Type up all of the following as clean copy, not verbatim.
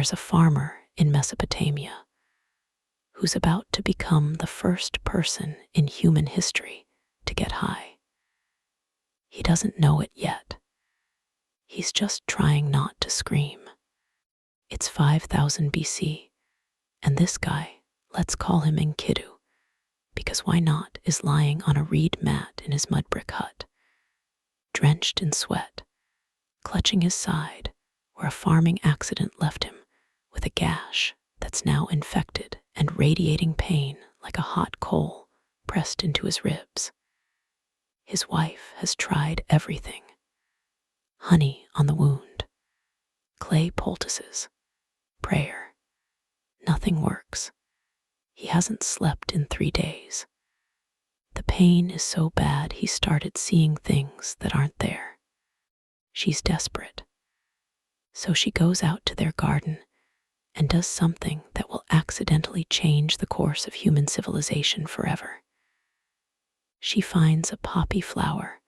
there's a farmer in Mesopotamia who's about to become the first person in human history to get high. He doesn't know it yet. He's just trying not to scream. It's 5000 BC, and this guy, let's call him Enkidu, because why not, is lying on a reed mat in his mud brick hut, drenched in sweat, clutching his side where a farming accident left him with a gash that's now infected and radiating pain like a hot coal pressed into his ribs. His wife has tried everything. Honey on the wound, clay poultices, prayer. Nothing works. He hasn't slept in 3 days. The pain is so bad he started seeing things that aren't there. She's desperate. So she goes out to their garden and does something that will accidentally change the course of human civilization forever. She finds a poppy flower,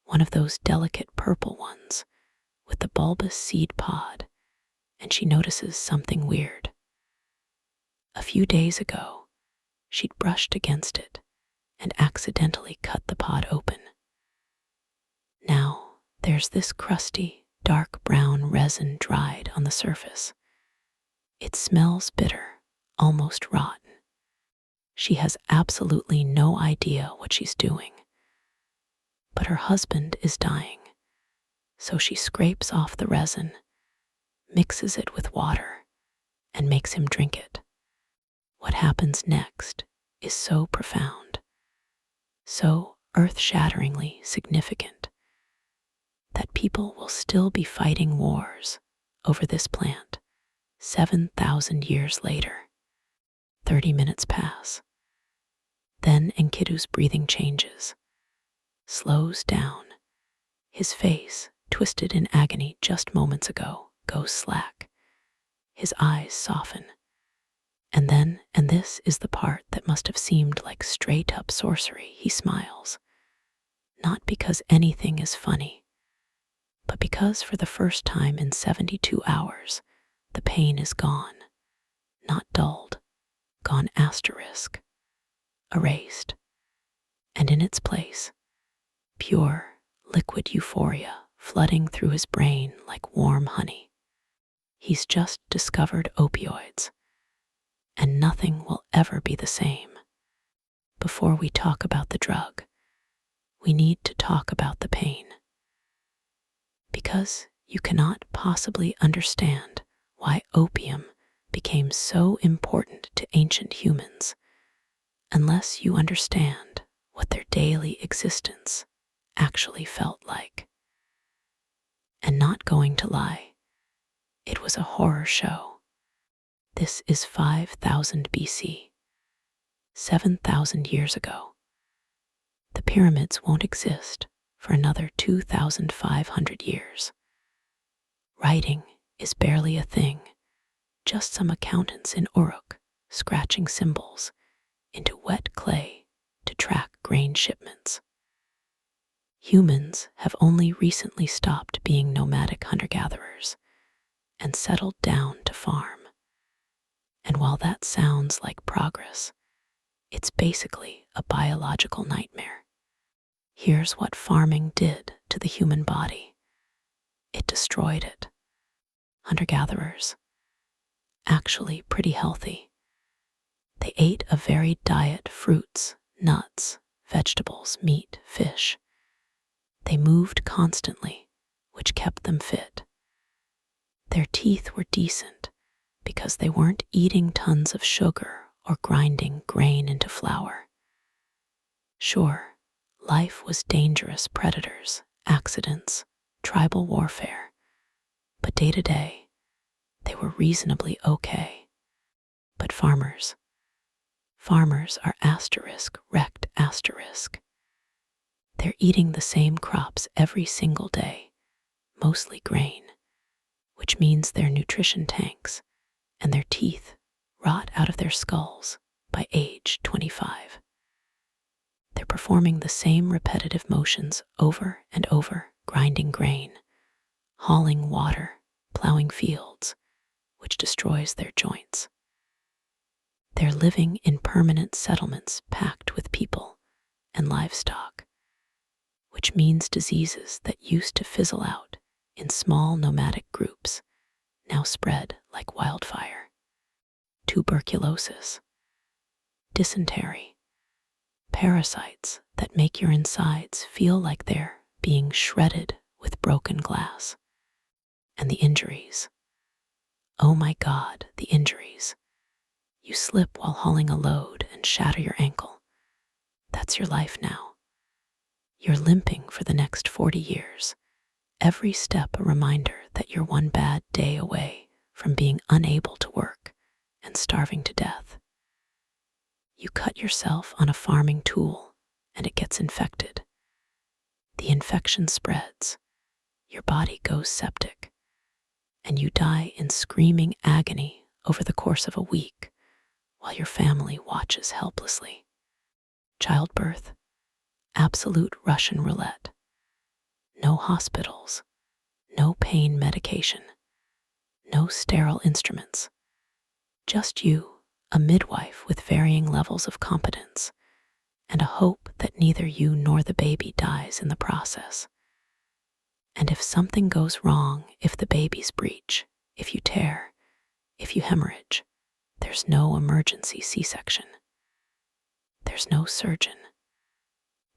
one of those delicate purple ones, with the bulbous seed pod, and she notices something weird. A few days ago, she'd brushed against it and accidentally cut the pod open. Now, there's this crusty, dark brown resin dried on the surface. It smells bitter, almost rotten. She has absolutely no idea what she's doing. But her husband is dying, so she scrapes off the resin, mixes it with water, and makes him drink it. What happens next is so profound, so earth-shatteringly significant, that people will still be fighting wars over this plant 7,000 years later. 30 minutes pass. Then Enkidu's breathing changes, slows down. His face, twisted in agony just moments ago, goes slack. His eyes soften. And then, and this is the part that must have seemed like straight-up sorcery, he smiles. Not because anything is funny, but because for the first time in 72 hours, the pain is gone. Not dulled, gone asterisk, erased. And in its place, pure, liquid euphoria flooding through his brain like warm honey. He's just discovered opioids, and nothing will ever be the same. Before we talk about the drug, we need to talk about the pain. Because you cannot possibly understand why opium became so important to ancient humans unless you understand what their daily existence actually felt like. And not going to lie, it was a horror show. This is 5000 BC, 7,000 years ago. The pyramids won't exist for another 2,500 years. Writing is barely a thing, just some accountants in Uruk scratching symbols into wet clay to track grain shipments. Humans have only recently stopped being nomadic hunter-gatherers and settled down to farm. And while that sounds like progress, it's basically a biological nightmare. Here's what farming did to the human body. It destroyed it. Hunter-gatherers, actually pretty healthy. They ate a varied diet: fruits, nuts, vegetables, meat, fish. They moved constantly, which kept them fit. Their teeth were decent because they weren't eating tons of sugar or grinding grain into flour. Sure, life was dangerous: predators, accidents, tribal warfare. But day to day, they were reasonably okay. But farmers are wrecked. They're eating the same crops every single day, mostly grain, which means their nutrition tanks and their teeth rot out of their skulls by age 25. They're performing the same repetitive motions over and over, grinding grain, hauling water, plowing fields, which destroys their joints. They're living in permanent settlements packed with people and livestock, which means diseases that used to fizzle out in small nomadic groups now spread like wildfire. Tuberculosis, dysentery, parasites that make your insides feel like they're being shredded with broken glass. And the injuries. Oh my God, the injuries. You slip while hauling a load and shatter your ankle. That's your life now. You're limping for the next 40 years. Every step a reminder that you're one bad day away from being unable to work and starving to death. You cut yourself on a farming tool and it gets infected. The infection spreads. Your body goes septic. And you die in screaming agony over the course of a week while your family watches helplessly. Childbirth, absolute Russian roulette. No hospitals, no pain medication, no sterile instruments. Just you, a midwife with varying levels of competence, and a hope that neither you nor the baby dies in the process. And if something goes wrong, if the babies breach, if you tear, if you hemorrhage, there's no emergency C-section. There's no surgeon.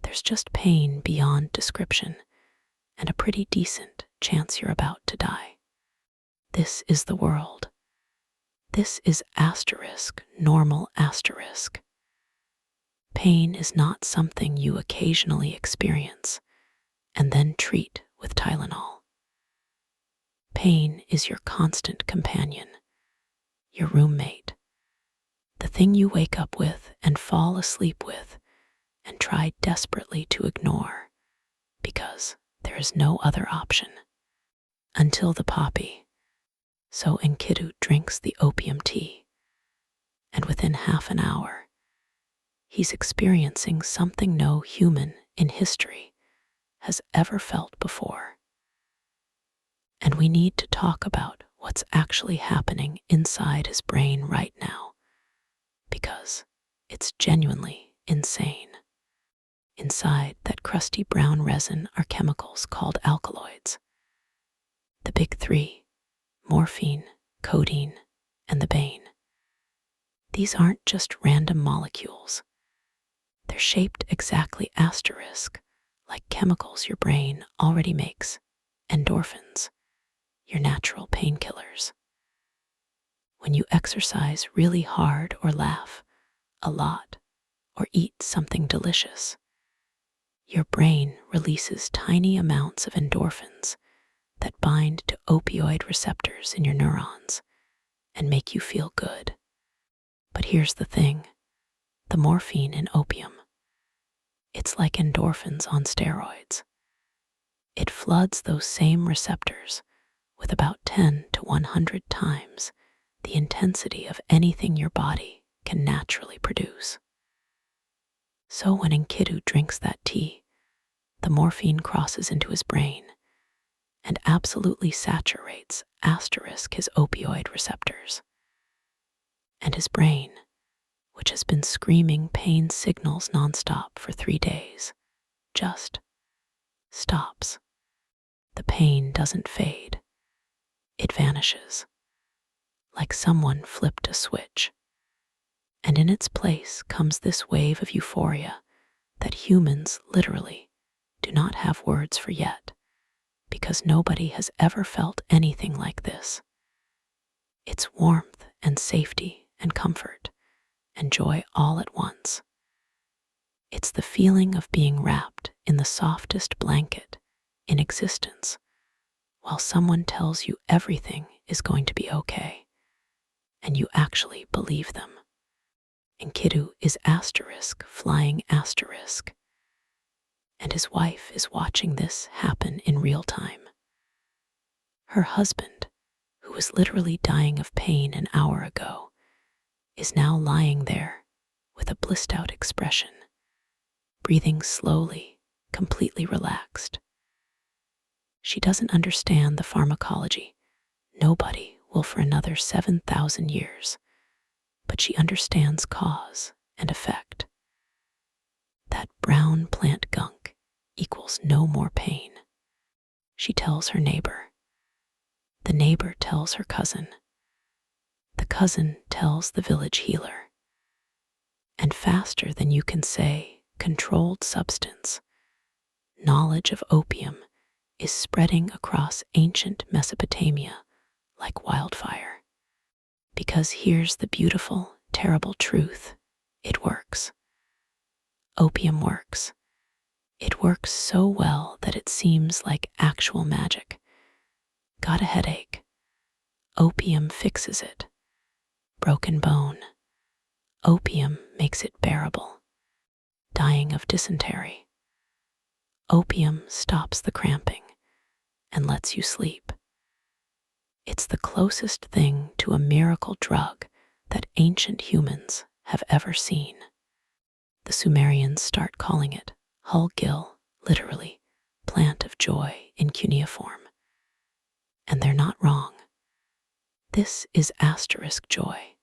There's just pain beyond description and a pretty decent chance you're about to die. This is the world. This is normal asterisk. Pain is not something you occasionally experience and then treat with Tylenol. Pain is your constant companion, your roommate, the thing you wake up with and fall asleep with and try desperately to ignore because there is no other option. Until the poppy. So Enkidu drinks the opium tea, and within half an hour, he's experiencing something no human in history has ever felt before. And we need to talk about what's actually happening inside his brain right now, because it's genuinely insane. Inside that crusty brown resin are chemicals called alkaloids. The big three: morphine, codeine, and the bane. These aren't just random molecules. They're shaped exactly like chemicals your brain already makes, endorphins, your natural painkillers. When you exercise really hard or laugh a lot or eat something delicious, your brain releases tiny amounts of endorphins that bind to opioid receptors in your neurons and make you feel good. But here's the thing, the morphine in opium. It's like endorphins on steroids. It floods those same receptors with about 10 to 100 times the intensity of anything your body can naturally produce. So when Enkidu drinks that tea, the morphine crosses into his brain and absolutely saturates his opioid receptors. And his brain, which has been screaming pain signals nonstop for 3 days, just stops. The pain doesn't fade. It vanishes, like someone flipped a switch. And in its place comes this wave of euphoria that humans literally do not have words for yet, because nobody has ever felt anything like this. It's warmth and safety and comfort and joy all at once. It's the feeling of being wrapped in the softest blanket in existence, while someone tells you everything is going to be okay, and you actually believe them. Enkidu is flying asterisk, and his wife is watching this happen in real time. Her husband, who was literally dying of pain an hour ago, is now lying there with a blissed out expression, breathing slowly, completely relaxed. She doesn't understand the pharmacology. Nobody will for another 7,000 years, but she understands cause and effect. That brown plant gunk equals no more pain. She tells her neighbor. The neighbor tells her cousin. The cousin tells the village healer. And faster than you can say controlled substance, knowledge of opium is spreading across ancient Mesopotamia like wildfire. Because here's the beautiful, terrible truth. It works. Opium works. It works so well that it seems like actual magic. Got a headache? Opium fixes it. Broken bone? Opium makes it bearable. Dying of dysentery? Opium stops the cramping and lets you sleep. It's the closest thing to a miracle drug that ancient humans have ever seen. The Sumerians start calling it Hul Gil, literally, plant of joy in cuneiform. And they're not wrong. This is asterisk joy.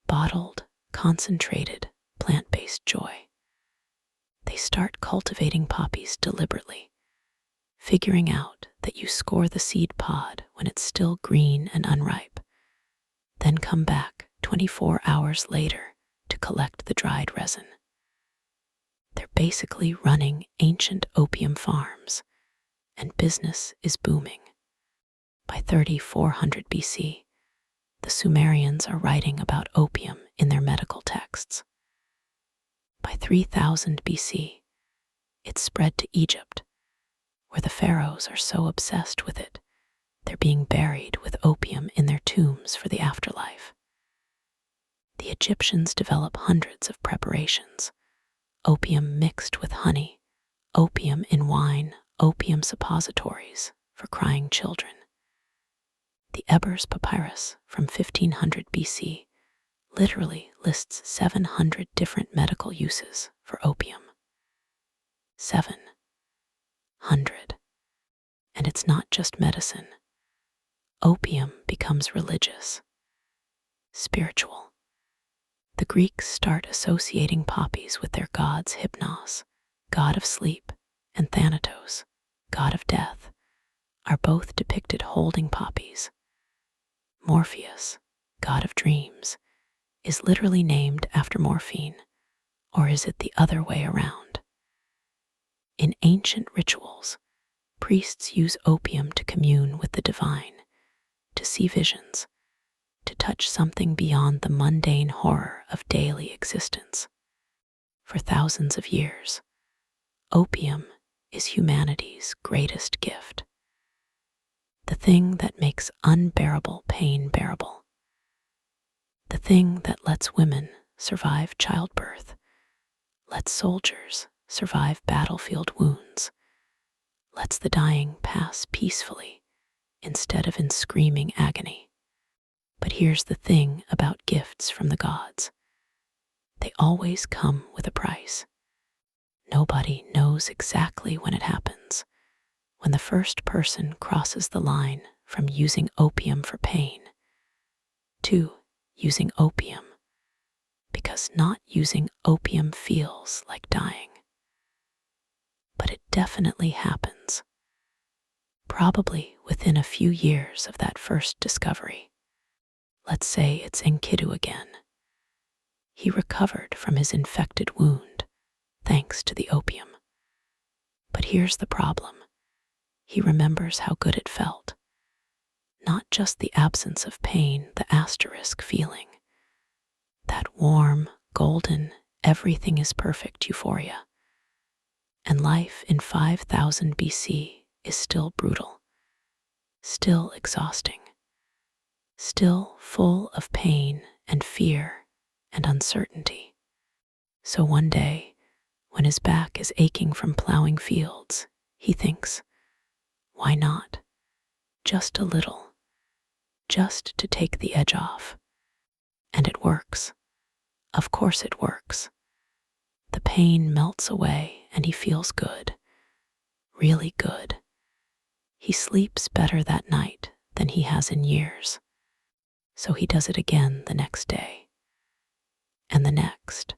Bottled, concentrated, plant-based joy. They start cultivating poppies deliberately, figuring out that you score the seed pod when it's still green and unripe, then come back 24 hours later to collect the dried resin. They're basically running ancient opium farms, and business is booming. By 3400 BC, the Sumerians are writing about opium in their medical texts. By 3000 BC, it's spread to Egypt, where the pharaohs are so obsessed with it, they're being buried with opium in their tombs for the afterlife. The Egyptians develop hundreds of preparations: opium mixed with honey, opium in wine, opium suppositories for crying children. The Ebers Papyrus from 1500 BC literally lists 700 different medical uses for opium. 700. And it's not just medicine. Opium becomes religious, spiritual. The Greeks start associating poppies with their gods Hypnos, god of sleep, and Thanatos, god of death, are both depicted holding poppies. Morpheus, god of dreams, is literally named after morphine, or is it the other way around? In ancient rituals, priests use opium to commune with the divine, to see visions, to touch something beyond the mundane horror of daily existence. For thousands of years, opium is humanity's greatest gift. The thing that makes unbearable pain bearable. The thing that lets women survive childbirth, lets soldiers survive battlefield wounds, lets the dying pass peacefully instead of in screaming agony. But here's the thing about gifts from the gods. They always come with a price. Nobody knows exactly when it happens, when the first person crosses the line from using opium for pain to using opium because not using opium feels like dying. But it definitely happens, probably within a few years of that first discovery. Let's say it's Enkidu again. He recovered from his infected wound thanks to the opium. But here's the problem. He remembers how good it felt. Not just the absence of pain, the asterisk feeling. That warm, golden, everything is perfect euphoria. And life in 5000 BC is still brutal, still exhausting, still full of pain and fear and uncertainty. So one day, when his back is aching from plowing fields, he thinks, why not? Just a little, just to take the edge off. And it works. Of course it works. The pain melts away and he feels good, really good. He sleeps better that night than he has in years. So he does it again the next day, and the next,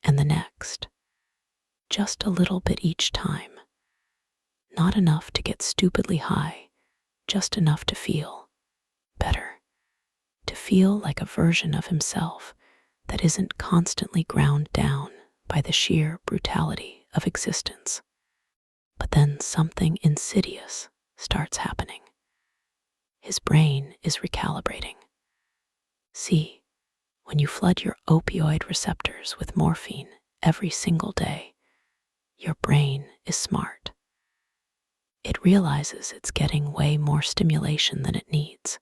and the next, just a little bit each time. Not enough to get stupidly high, just enough to feel better, to feel like a version of himself that isn't constantly ground down by the sheer brutality of existence. But then something insidious starts happening. His brain is recalibrating. See, when you flood your opioid receptors with morphine every single day, your brain is smart. It realizes it's getting way more stimulation than it needs,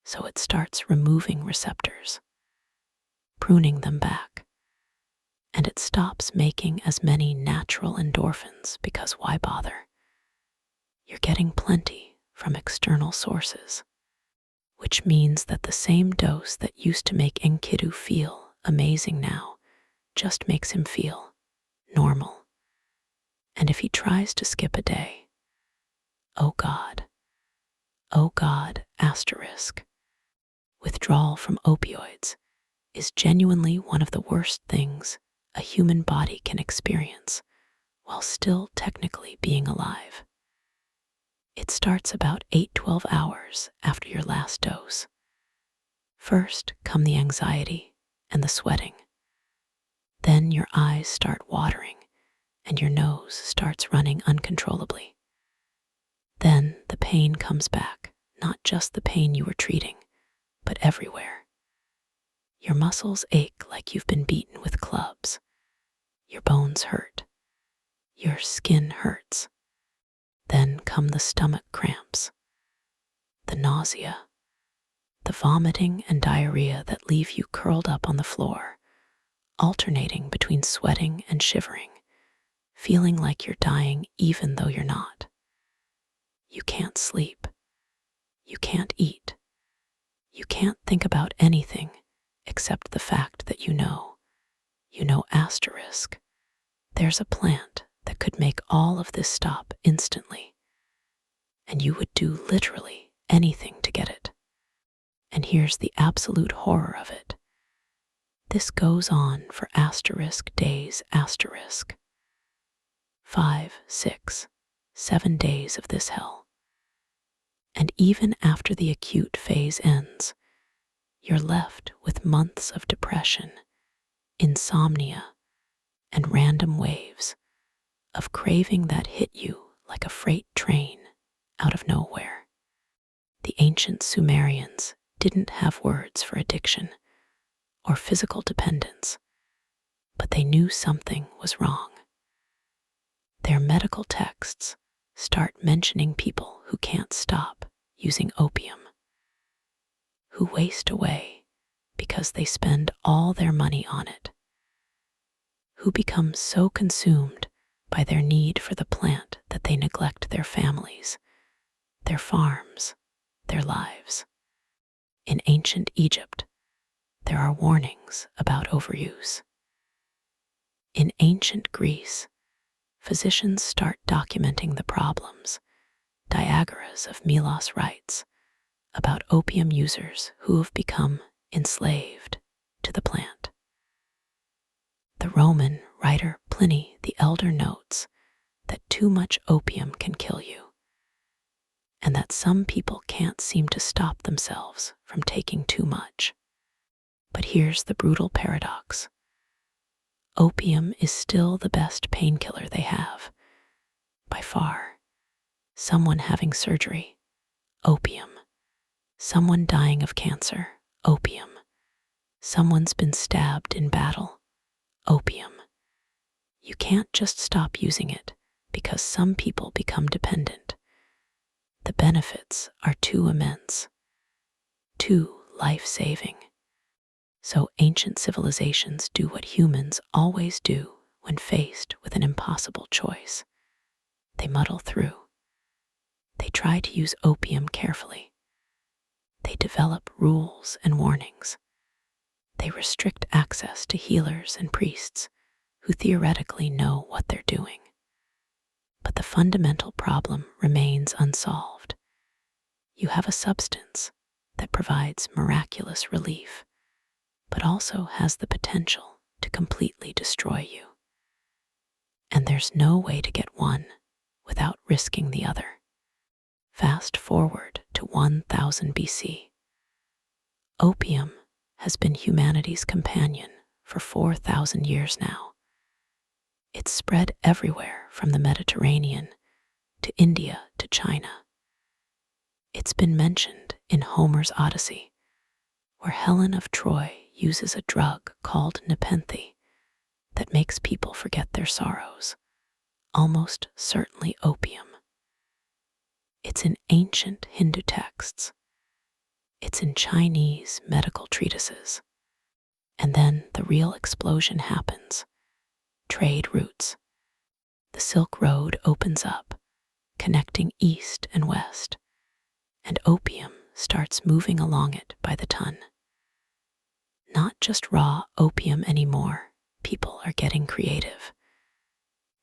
so it starts removing receptors, pruning them back, and it stops making as many natural endorphins because why bother? You're getting plenty from external sources, which means that the same dose that used to make Enkidu feel amazing now just makes him feel normal. And if he tries to skip a day, oh God, asterisk. Withdrawal from opioids is genuinely one of the worst things a human body can experience while still technically being alive. It starts about 8-12 hours after your last dose. First come the anxiety and the sweating. Then your eyes start watering and your nose starts running uncontrollably. Then the pain comes back, not just the pain you were treating, but everywhere. Your muscles ache like you've been beaten with clubs. Your bones hurt. Your skin hurts. Then come the stomach cramps, the nausea, the vomiting and diarrhea that leave you curled up on the floor, alternating between sweating and shivering, feeling like you're dying even though you're not. You can't sleep. You can't eat. You can't think about anything except the fact that you know asterisk. There's a plant that could make all of this stop instantly, and you would do literally anything to get it. And here's the absolute horror of it. This goes on for asterisk days asterisk. 5, 6, 7 days of this hell. And even after the acute phase ends, you're left with months of depression, insomnia, and random waves of craving that hit you like a freight train out of nowhere. The ancient Sumerians didn't have words for addiction or physical dependence, but they knew something was wrong. Their medical texts start mentioning people who can't stop using opium, who waste away because they spend all their money on it, who become so consumed by their need for the plant that they neglect their families, their farms, their lives. In ancient Egypt, there are warnings about overuse. In ancient Greece, physicians start documenting the problems, diagrams of Milos writes about opium users who have become enslaved to the plant. The Roman writer Pliny the Elder notes that too much opium can kill you, and that some people can't seem to stop themselves from taking too much. But here's the brutal paradox. Opium is still the best painkiller they have, by far. Someone having surgery, opium. Someone dying of cancer, opium. Someone's been stabbed in battle, opium. You can't just stop using it because some people become dependent. The benefits are too immense, too life-saving. So ancient civilizations do what humans always do when faced with an impossible choice. They muddle through. They try to use opium carefully. They develop rules and warnings. They restrict access to healers and priests who theoretically know what they're doing. But the fundamental problem remains unsolved. You have a substance that provides miraculous relief, but also has the potential to completely destroy you. And there's no way to get one without risking the other. Fast forward to 1000 BC. Opium has been humanity's companion for 4,000 years now. It's spread everywhere from the Mediterranean to India to China. It's been mentioned in Homer's Odyssey, where Helen of Troy uses a drug called nepenthe that makes people forget their sorrows, almost certainly opium. It's in ancient Hindu texts. It's in Chinese medical treatises. And then the real explosion happens. Trade routes. The Silk Road opens up, connecting east and west, and opium starts moving along it by the ton. Not just raw opium anymore, people are getting creative.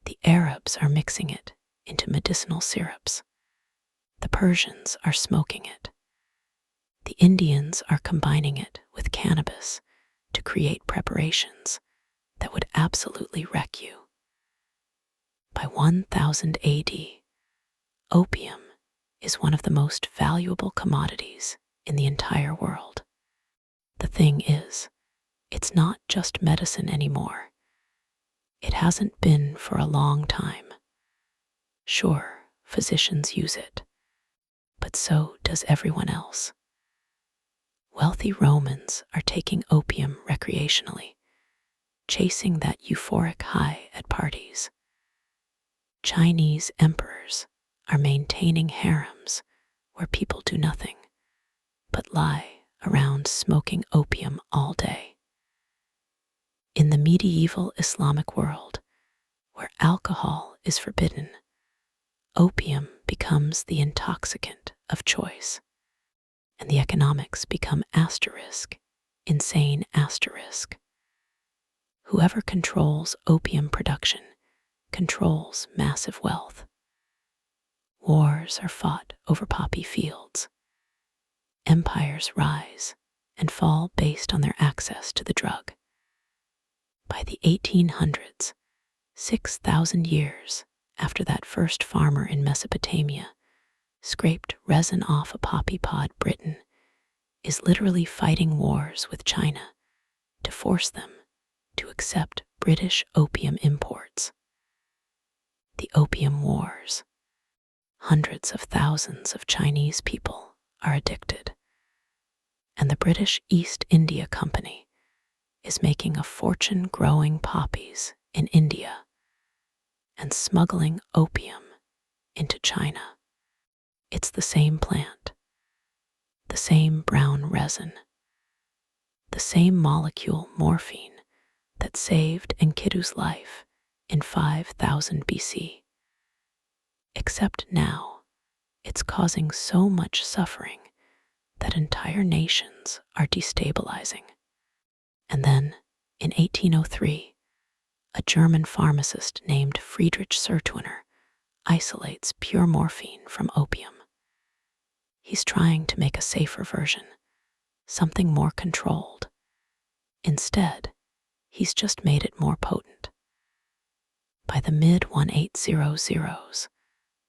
The Arabs are mixing it into medicinal syrups. The Persians are smoking it. The Indians are combining it with cannabis to create preparations that would absolutely wreck you. By 1000 AD, opium is one of the most valuable commodities in the entire world. The thing is, it's not just medicine anymore. It hasn't been for a long time. Sure, physicians use it, but so does everyone else. Wealthy Romans are taking opium recreationally, chasing that euphoric high at parties. Chinese emperors are maintaining harems where people do nothing but lie around smoking opium all day. In the medieval Islamic world, where alcohol is forbidden, opium becomes the intoxicant of choice, and the economics become insane asterisk. Whoever controls opium production controls massive wealth. Wars are fought over poppy fields. Empires rise and fall based on their access to the drug. By the 1800s, 6,000 years after that first farmer in Mesopotamia scraped resin off a poppy pod, Britain is literally fighting wars with China to force them to accept British opium imports. The Opium Wars. Hundreds of thousands of Chinese people are addicted, and the British East India Company is making a fortune growing poppies in India and smuggling opium into China. It's the same plant, the same brown resin, the same molecule morphine that saved Enkidu's life in 5000 BC. Except now, it's causing so much suffering that entire nations are destabilizing. And then, in 1803, a German pharmacist named Friedrich Sertwiner isolates pure morphine from opium. He's trying to make a safer version, something more controlled. Instead, he's just made it more potent. By the mid-1800s,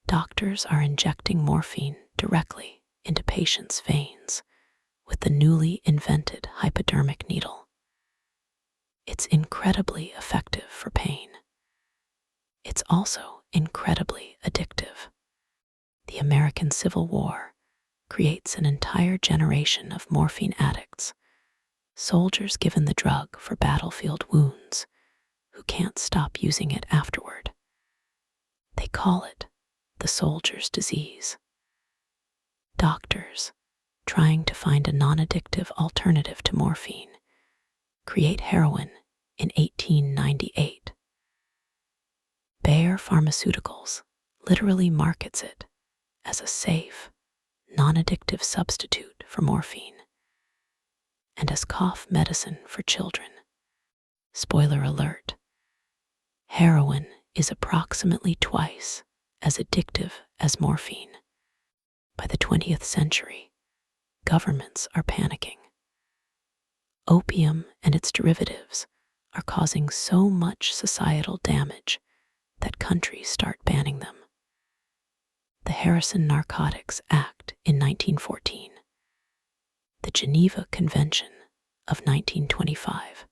doctors are injecting morphine directly into patients' veins with the newly invented hypodermic needle. It's incredibly effective for pain. It's also incredibly addictive. The American Civil War creates an entire generation of morphine addicts, soldiers given the drug for battlefield wounds who can't stop using it afterward. They call it the soldier's disease. Doctors, trying to find a non-addictive alternative to morphine, create heroin in 1898. Bayer Pharmaceuticals literally markets it as a safe, non-addictive substitute for morphine and as cough medicine for children. Spoiler alert, heroin is approximately twice as addictive as morphine. By the 20th century, governments are panicking. Opium and its derivatives are causing so much societal damage that countries start banning them. The Harrison Narcotics Act in 1914, the Geneva Convention of 1925,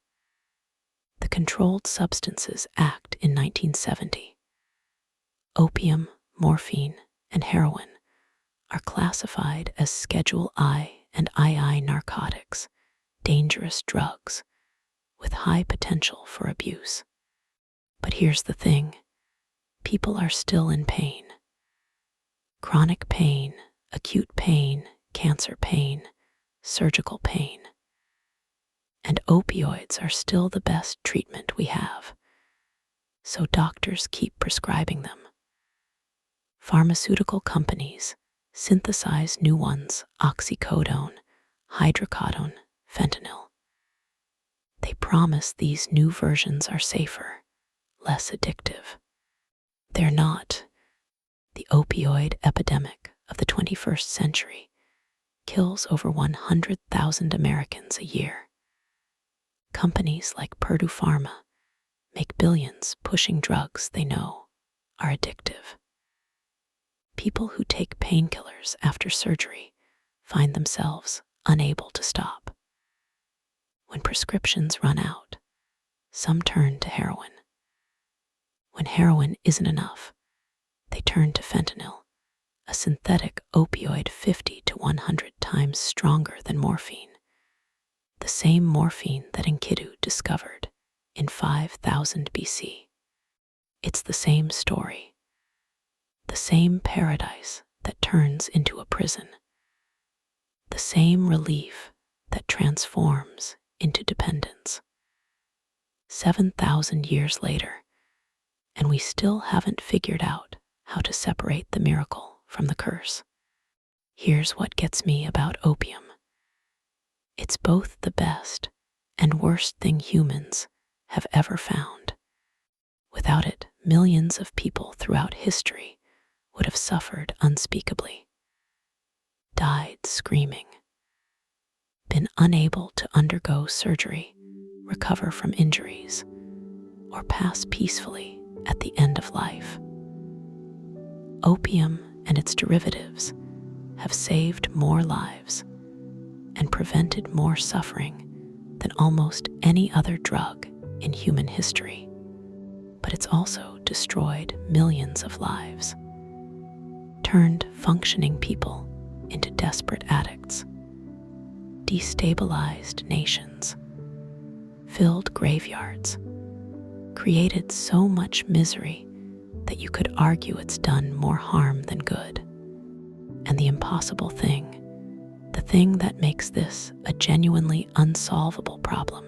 the Controlled Substances Act in 1970. Opium, morphine, and heroin are classified as Schedule I and II narcotics, dangerous drugs with high potential for abuse. But here's the thing, people are still in pain. Chronic pain, acute pain, cancer pain, surgical pain. And opioids are still the best treatment we have, so doctors keep prescribing them. Pharmaceutical companies synthesize new ones, oxycodone, hydrocodone, fentanyl. They promise these new versions are safer, less addictive. They're not. The opioid epidemic of the 21st century kills over 100,000 Americans a year. Companies like Purdue Pharma make billions pushing drugs they know are addictive. People who take painkillers after surgery find themselves unable to stop. When prescriptions run out, some turn to heroin. When heroin isn't enough, they turn to fentanyl, a synthetic opioid 50 to 100 times stronger than morphine. The same morphine that Enkidu discovered in 5000 BC. It's the same story. The same paradise that turns into a prison. The same relief that transforms into dependence. 7,000 years later, and we still haven't figured out how to separate the miracle from the curse. Here's what gets me about opium. It's both the best and worst thing humans have ever found. Without it, millions of people throughout history would have suffered unspeakably, died screaming, been unable to undergo surgery, recover from injuries, or pass peacefully at the end of life. Opium and its derivatives have saved more lives and prevented more suffering than almost any other drug in human history. But it's also destroyed millions of lives, turned functioning people into desperate addicts, destabilized nations, filled graveyards, created so much misery that you could argue it's done more harm than good. And the impossible thing, the thing that makes this a genuinely unsolvable problem,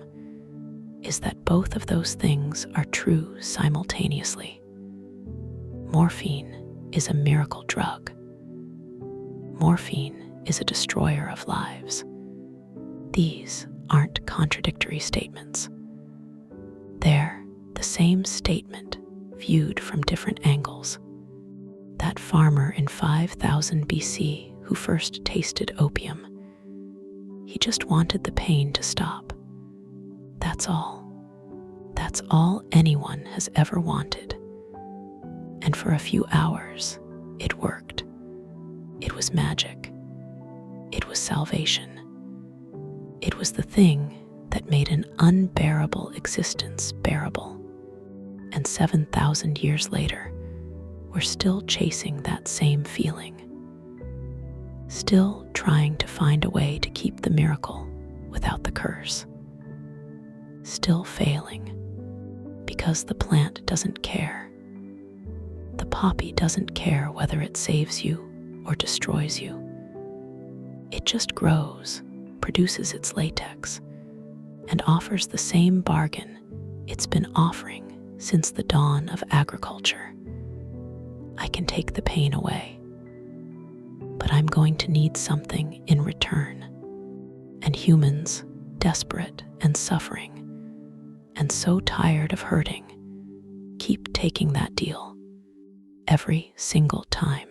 is that both of those things are true simultaneously. Morphine is a miracle drug. Morphine is a destroyer of lives. These aren't contradictory statements. They're the same statement viewed from different angles. That farmer in 5000 BC who first tasted opium, he just wanted the pain to stop. That's all. That's all anyone has ever wanted. And for a few hours, it worked. It was magic. It was salvation. It was the thing that made an unbearable existence bearable. And 7,000 years later, we're still chasing that same feeling. Still trying to find a way to keep the miracle without the curse. Still failing because the plant doesn't care. The poppy doesn't care whether it saves you or destroys you. It just grows, produces its latex, and offers the same bargain it's been offering since the dawn of agriculture. I can take the pain away, but I'm going to need something in return. And humans, desperate and suffering, and so tired of hurting, keep taking that deal every single time.